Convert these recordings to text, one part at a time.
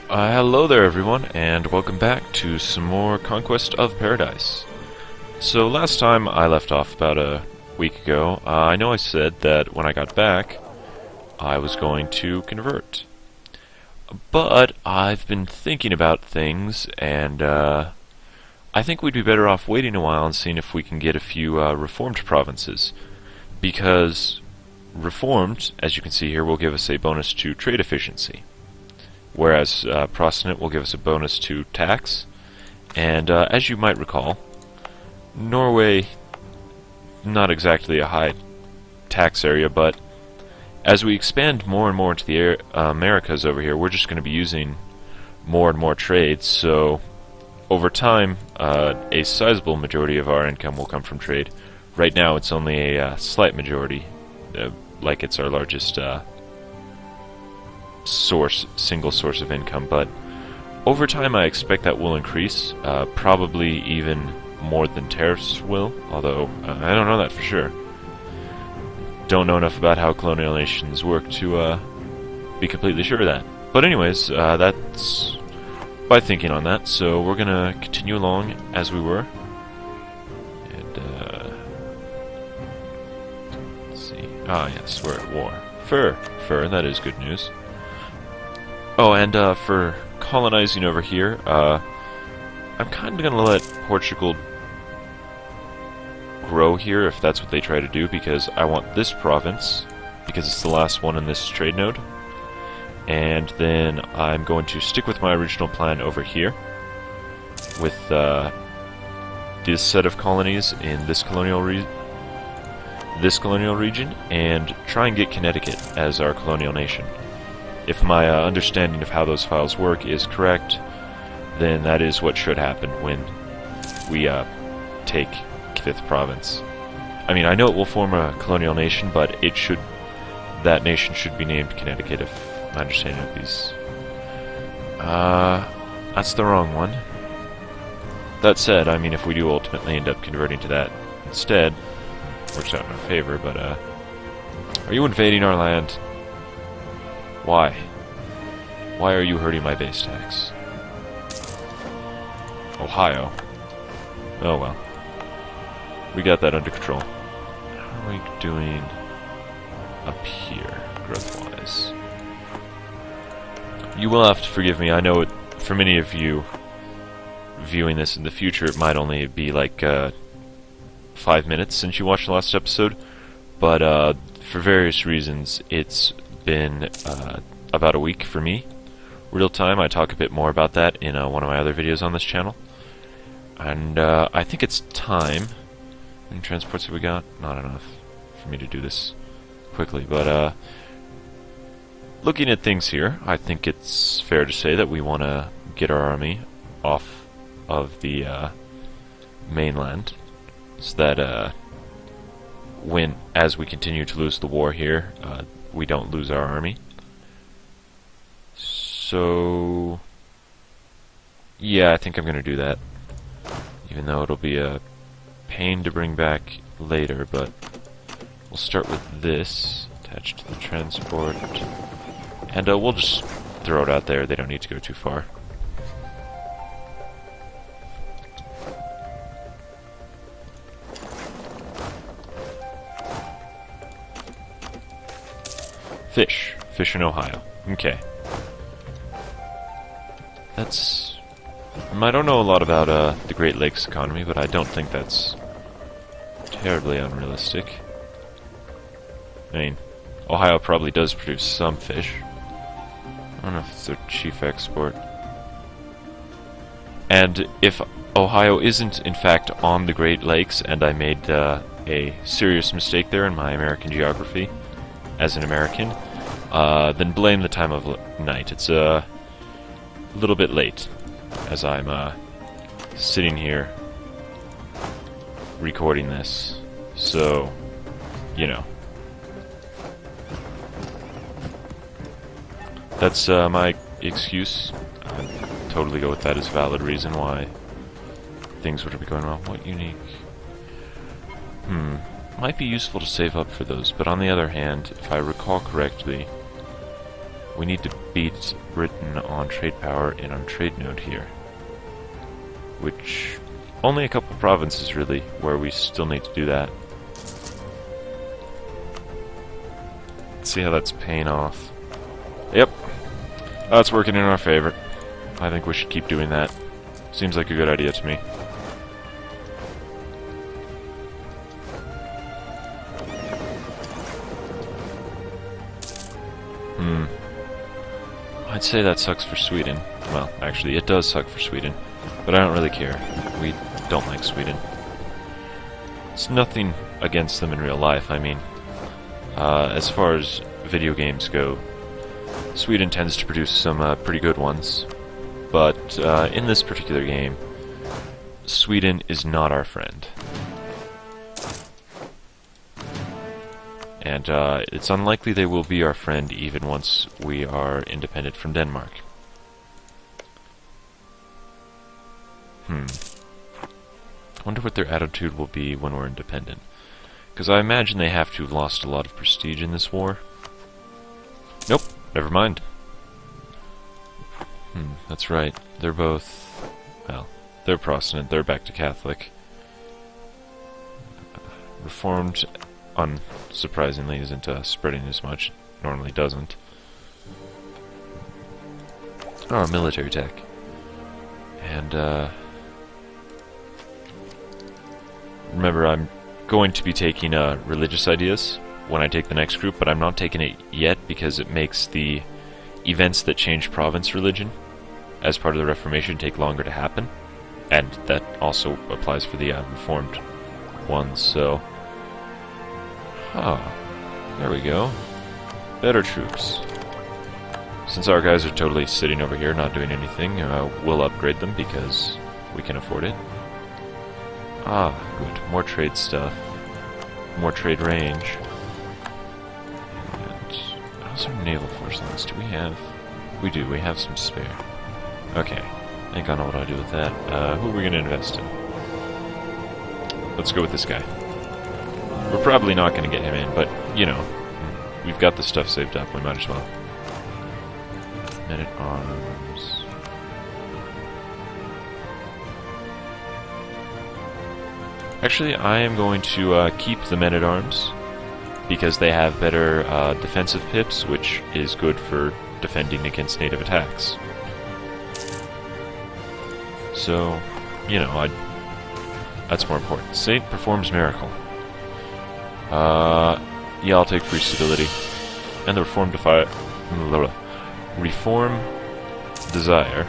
Hello there everyone, and welcome back to some more Conquest of Paradise. So last time I left off about a week ago, I know I said that when I got back, I was going to convert. But I've been thinking about things, and I think we'd be better off waiting a while and seeing if we can get a few reformed provinces. Because reformed, as you can see here, will give us a bonus to trade efficiency. Whereas Protestant will give us a bonus to tax. And as you might recall, Norway, not exactly a high tax area, but as we expand more and more into the Americas over here, we're just going to be using more and more trades, so over time, a sizable majority of our income will come from trade. Right now, it's only a slight majority, like it's our largest single source of income, but over time I expect that will increase, probably even more than tariffs will, although I don't know that for sure. Don't know enough about how colonial nations work to be completely sure of that. But anyways, that's by thinking on that, so we're gonna continue along as we were. And let's see. Ah yes, we're at war. Fur, that is good news. Oh, and for colonizing over here, I'm kind of going to let Portugal grow here if that's what they try to do, because I want this province, because it's the last one in this trade node. And then I'm going to stick with my original plan over here, with this set of colonies in this colonial region, and try and get Connecticut as our colonial nation. If my understanding of how those files work is correct, then that is what should happen when we take 5th province. I mean, I know it will form a colonial nation, but that nation should be named Connecticut, if my understanding of these. That's the wrong one. That said, I mean, if we do ultimately end up converting to that instead, works out in our favor, but are you invading our land? Why? Why are you hurting my base tax? Ohio. Oh well. We got that under control. How are we doing up here, growth-wise? You will have to forgive me. I know for many of you viewing this in the future, it might only be like 5 minutes since you watched the last episode, but for various reasons, it's been about a week for me. Real time, I talk a bit more about that in one of my other videos on this channel. And I think it's time. How many transports have we got? Not enough for me to do this quickly, but looking at things here, I think it's fair to say that we want to get our army off of the mainland, so that as we continue to lose the war here, we don't lose our army. So yeah, I think I'm going to do that, even though it'll be a pain to bring back later, but we'll start with this, attached to the transport, and we'll just throw it out there. They don't need to go too far. Fish in Ohio. Okay. I don't know a lot about the Great Lakes economy, but I don't think that's terribly unrealistic. I mean, Ohio probably does produce some fish. I don't know if it's their chief export. And if Ohio isn't in fact on the Great Lakes, and I made a serious mistake there in my American geography as an American, then blame the time of night. It's a little bit late, as I'm sitting here recording this, so, you know. That's my excuse. I totally go with that as a valid reason why things would be going wrong. What unique? Might be useful to save up for those, but on the other hand, if I recall correctly, we need to beat Britain on trade power in our trade node here. Which, only a couple provinces really, where we still need to do that. Let's see how that's paying off. Yep, that's working in our favor. I think we should keep doing that. Seems like a good idea to me. I'd say that sucks for Sweden. Well, actually, it does suck for Sweden. But I don't really care. We don't like Sweden. It's nothing against them in real life. I mean, as far as video games go, Sweden tends to produce some pretty good ones. But in this particular game, Sweden is not our friend. And it's unlikely they will be our friend even once we are independent from Denmark. I wonder what their attitude will be when we're independent. Because I imagine they have to have lost a lot of prestige in this war. Nope, never mind. That's right. They're both... well, they're Protestant, they're back to Catholic. Reformed, unsurprisingly, isn't spreading as much. It normally doesn't. Oh, military tech. And, remember, I'm going to be taking religious ideas when I take the next group, but I'm not taking it yet because it makes the events that change province religion as part of the Reformation take longer to happen. And that also applies for the Reformed ones, so... there we go. Better troops. Since our guys are totally sitting over here not doing anything, we'll upgrade them because we can afford it. Good. More trade stuff. More trade range. And how's our naval force on this? Do we have... we do. We have some spare. Okay. I think I know what I'll do with that. Who are we going to invest in? Let's go with this guy. We're probably not going to get him in, but, you know, we've got the stuff saved up. We might as well. Men-at-Arms. Actually, I am going to keep the men-at-arms because they have better defensive pips, which is good for defending against native attacks. So, you know, that's more important. Saint performs miracle. Yeah, I'll take free stability. And the Reform Desire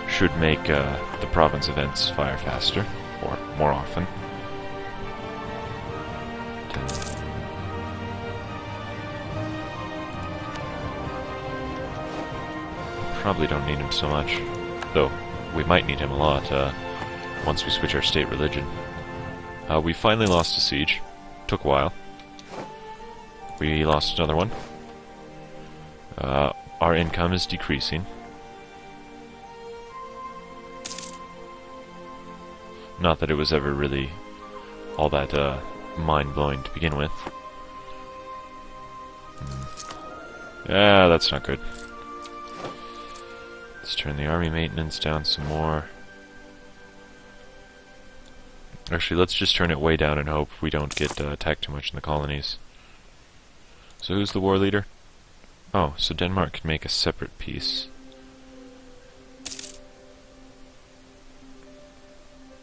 should make the province events fire faster, or more often. Probably don't need him so much, though we might need him a lot once we switch our state religion. We finally lost a siege. Took a while. We lost another one. Our income is decreasing. Not that it was ever really all that mind-blowing to begin with. Yeah, that's not good. Let's turn the army maintenance down some more. Actually, let's just turn it way down and hope we don't get attacked too much in the colonies. So who's the war leader? Oh, so Denmark can make a separate peace.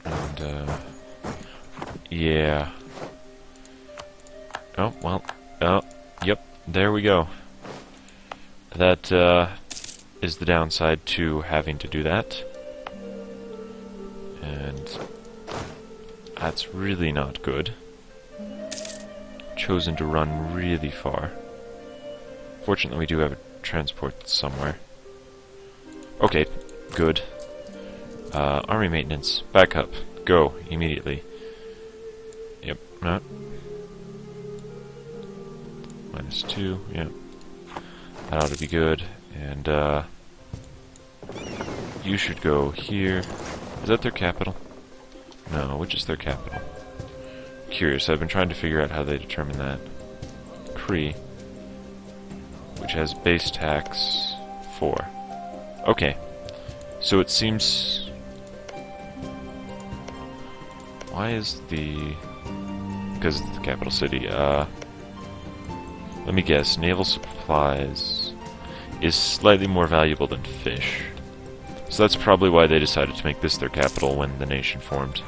And, yeah. Oh, well, oh, yep, there we go. That, is the downside to having to do that. And that's really not good. Chosen to run really far. Fortunately, we do have a transport somewhere. Okay, good. Army maintenance, back up. Go, immediately. Yep, no. -2, yep. That ought to be good. And, you should go here. Is that their capital? No, which is their capital? Curious, I've been trying to figure out how they determine that. Cree. which has base tax 4. Okay, so it seems... Why is the... Because it's the capital city. Let me guess, naval supplies is slightly more valuable than fish. So that's probably why they decided to make this their capital when the nation formed.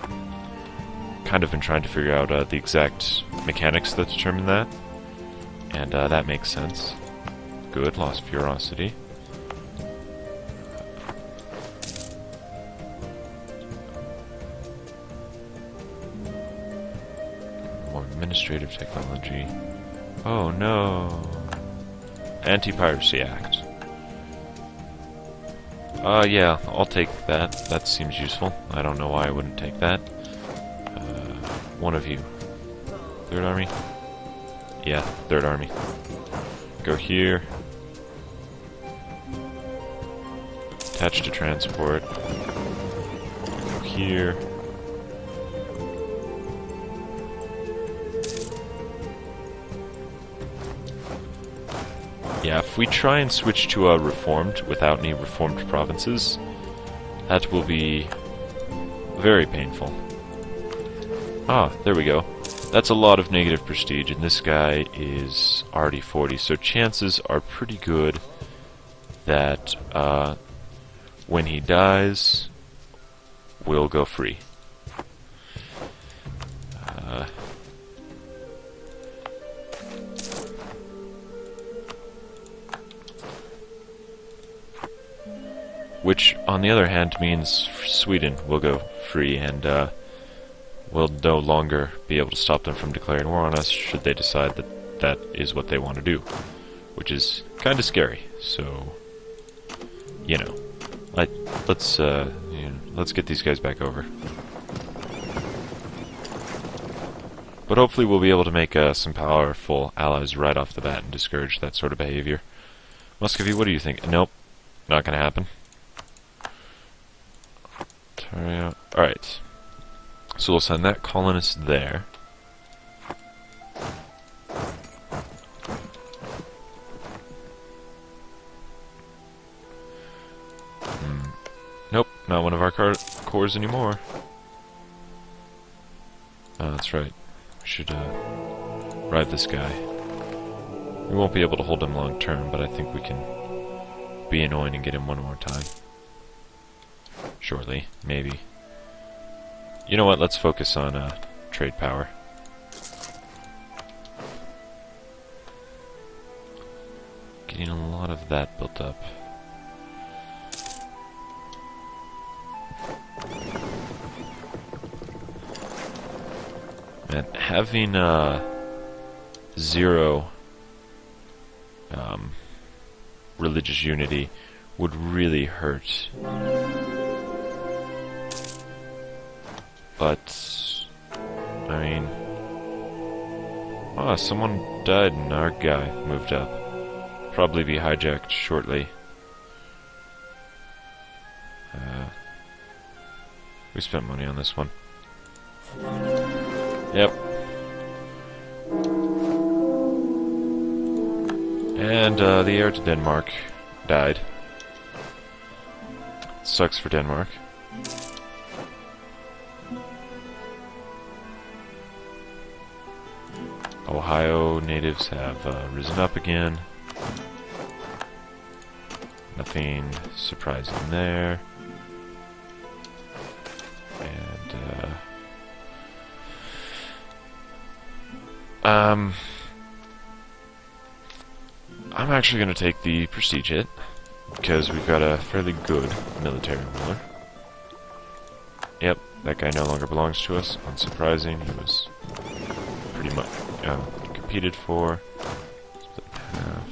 Kind of been trying to figure out the exact mechanics that determine that. And that makes sense. Good, lost ferocity. More administrative technology. Oh no! Anti-Piracy Act. Yeah, I'll take that. That seems useful. I don't know why I wouldn't take that. One of you. Third Army? Yeah, Third Army. Go here. Attach to transport. Go here. Yeah, if we try and switch to a reformed without any reformed provinces, that will be very painful. Ah, there we go. That's a lot of negative prestige, and this guy is already 40, so chances are pretty good that when he dies, we'll go free. Which, on the other hand, means Sweden will go free, and we'll no longer be able to stop them from declaring war on us should they decide that that is what they want to do. Which is kind of scary, so, you know, let's get these guys back over. But hopefully we'll be able to make some powerful allies right off the bat and discourage that sort of behavior. Muscovy, what do you think? Nope, not gonna happen. Alright. So we'll send that colonist there. Nope, not one of our cores anymore. Oh, that's right. We should ride this guy. We won't be able to hold him long term, but I think we can be annoying and get him one more time. Shortly, maybe. You know what, let's focus on trade power. Getting a lot of that built up. And having zero religious unity would really hurt. But, I mean... Oh, someone died and our guy moved up. Probably be hijacked shortly. We spent money on this one. Yep. And the heir to Denmark died. Sucks for Denmark. Ohio natives have risen up again. Nothing surprising there. And, I'm actually going to take the prestige hit, because we've got a fairly good military ruler. Yep, that guy no longer belongs to us. Unsurprising, he was pretty much competed for. Split in half.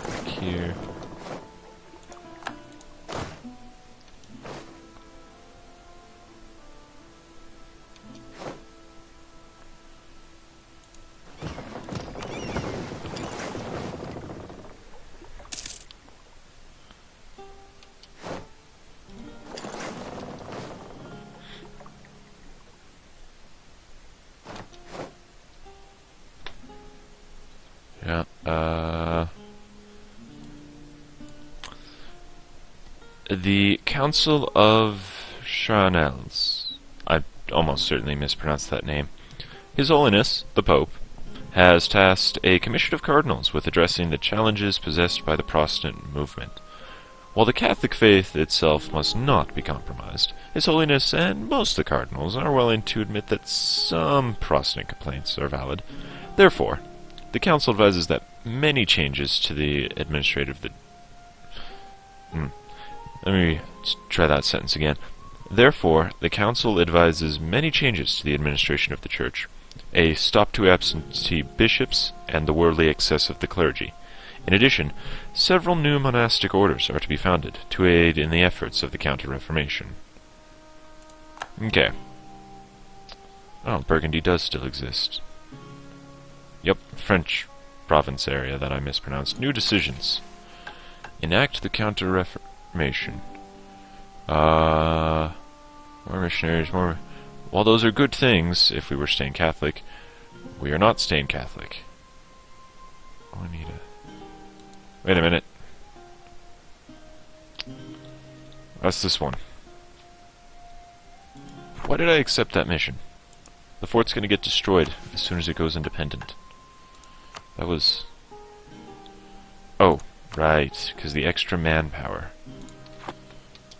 Back here. The Council of Chanels. I almost certainly mispronounced that name. His Holiness, the Pope, has tasked a commission of cardinals with addressing the challenges possessed by the Protestant movement. While the Catholic faith itself must not be compromised, His Holiness and most of the cardinals are willing to admit that some Protestant complaints are valid. Therefore, the Council advises that many changes to the administrative... Let me try that sentence again. Therefore, the Council advises many changes to the administration of the Church, a stop to absentee bishops, and the worldly excess of the clergy. In addition, several new monastic orders are to be founded to aid in the efforts of the Counter-Reformation. Okay. Oh, Burgundy does still exist. Yep, French province area that I mispronounced. New decisions. Enact the Counter-Reformation. More missionaries, more... While those are good things, if we were staying Catholic, we are not staying Catholic. Oh, I need a... Wait a minute. That's this one. Why did I accept that mission? The fort's gonna get destroyed as soon as it goes independent. That was... Oh, right, because the extra manpower.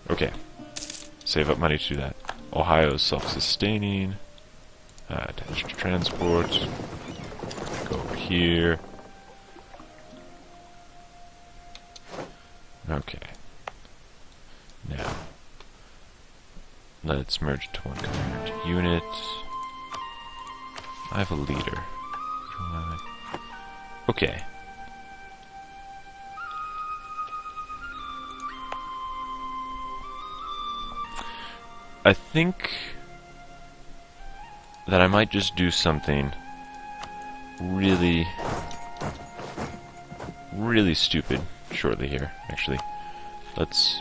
Okay. Save up money to do that. Ohio's self-sustaining. Attached to transport. Go over here. Okay. Now, let's merge to one coherent unit. I have a leader. Okay. I think that I might just do something really stupid shortly here, actually. Let's...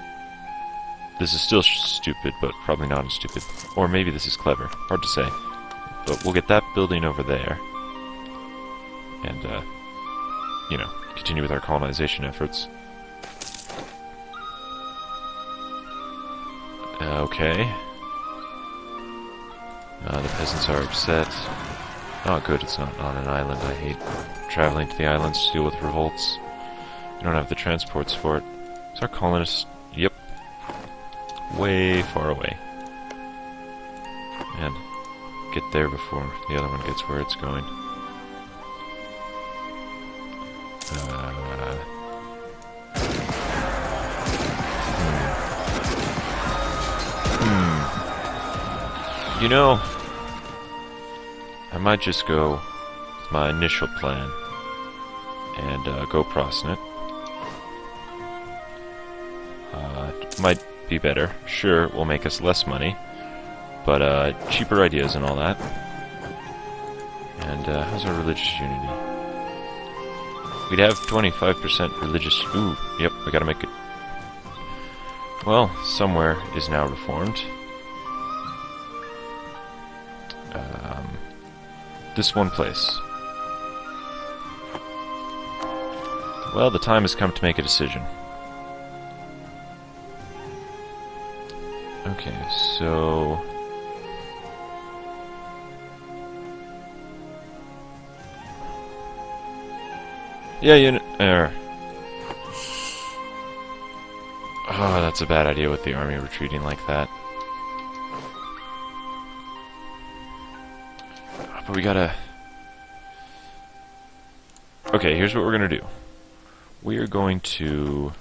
This is still stupid, but probably not as stupid. Or maybe this is clever. Hard to say. But we'll get that building over there. And, you know, continue with our colonization efforts. Okay. The peasants are upset. Oh, good, it's not on an island. I hate traveling to the islands to deal with revolts. We don't have the transports for it. Is our colonists... Yep. Way far away. And get there before the other one gets where it's going. You know, I might just go with my initial plan and go Prosnit. Might be better. Sure, it will make us less money, but cheaper ideas and all that. And how's our religious unity? We'd have 25% religious... Ooh, yep, we gotta make it... Well, somewhere is now reformed. This one place. Well, the time has come to make a decision. Okay, so... Yeah, you know... Oh, that's a bad idea with the army retreating like that. But we gotta... Okay, here's what we're gonna do. We are going to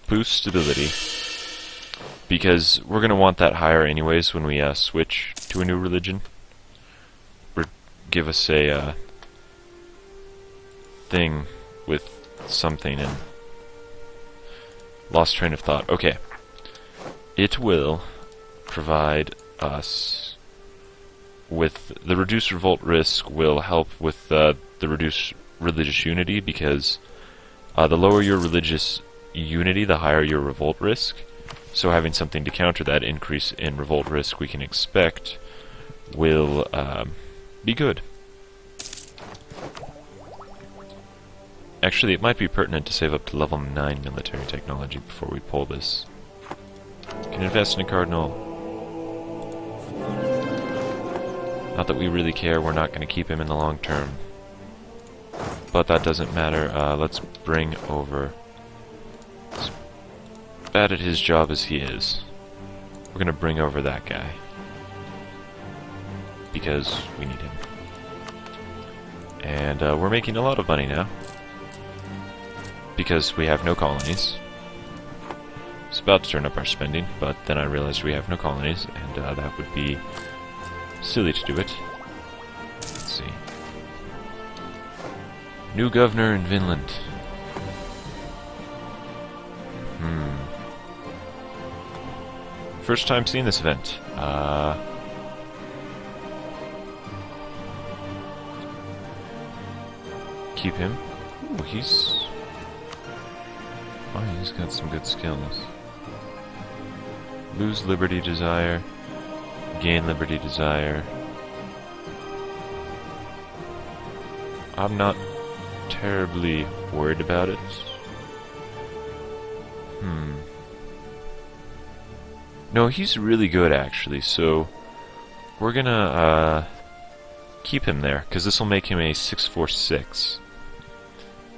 boost stability, because we're gonna want that higher anyways when we switch to a new religion. Or give us a thing with something in. Lost train of thought. Okay. It will provide us with the reduced revolt risk will help with the reduced religious unity, because the lower your religious unity, the higher your revolt risk. So having something to counter that increase in revolt risk we can expect will be good. Actually, it might be pertinent to save up to level 9 military technology before we pull this. Can invest in a cardinal. Not that we really care, we're not going to keep him in the long term. But that doesn't matter. Let's bring over... As bad at his job as he is, we're going to bring over that guy. Because we need him. And we're making a lot of money now. Because we have no colonies. It's about to turn up our spending, but then I realized we have no colonies, and that would be silly to do it. Let's see. New governor in Vinland. First time seeing this event. Keep him. Ooh, he's got some good skills. Lose liberty desire. Gain liberty desire. I'm not terribly worried about it. No, he's really good actually, so we're gonna keep him there, because this will make him a 646.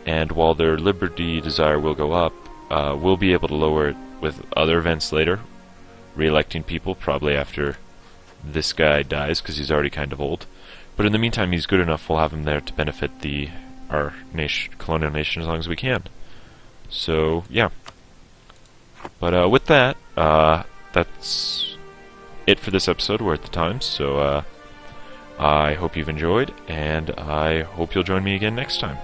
And while their liberty desire will go up, we'll be able to lower it with other events later, re-electing people probably after this guy dies, because he's already kind of old. But in the meantime, he's good enough, we'll have him there to benefit our nation, colonial nation, as long as we can. So, yeah. But with that, that's it for this episode. We're at the time, so I hope you've enjoyed, and I hope you'll join me again next time.